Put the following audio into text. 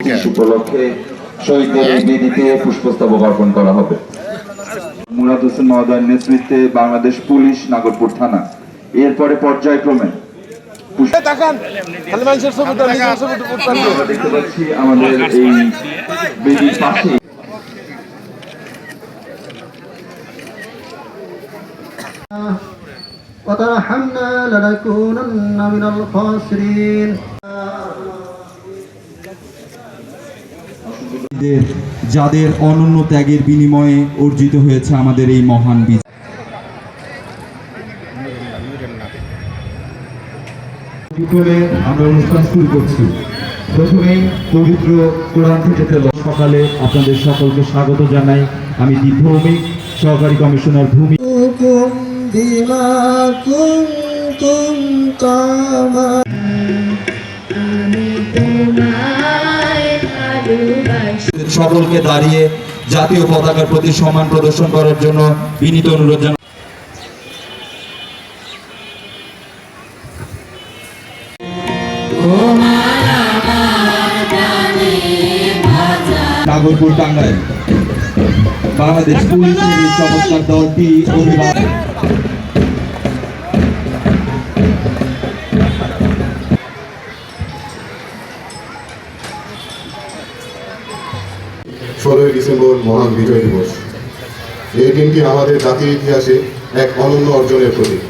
উপলক্ষে শহীদদের বেদিতে পুষ্পস্তবক অর্পণ করা হবে। মুরাদ হোসেন মহোদয়ের নেতৃত্বে বাংলাদেশ পুলিশ নাগরপুর থানা এরপরে পর্যায়ক্রমে দেখতে পাচ্ছি আমাদের এই বেদির পাশে وترحمنا لنكونن من الخاسرين যাদের অনন্য ত্যাগের বিনিময়ে অর্জিত হয়েছে আমাদের এই মহান বিজয়। আমরা অনুষ্ঠান শুরু করছি। প্রথমেই পবিত্র কোরআন থেকে সকালে আপনাদের সকলকে স্বাগত জানাই। আমি ভৌমিক সহকারী কমিশনার ভূমি। সকলকে দাঁড়িয়ে জাতীয় পতাকার প্রতি সম্মান প্রদর্শন করার জন্য বিনীত অনুরোধ জানাই। নাগরপুর টাঙ্গাইল বাংলাদেশ পুলিশের এই চমৎকার দলটি অভিবাদন। ডিসেম্বর মহান বিজয় দিবস। এই দিনটি আমাদের জাতীয় ইতিহাসে এক অনন্য অর্জনের প্রতীক।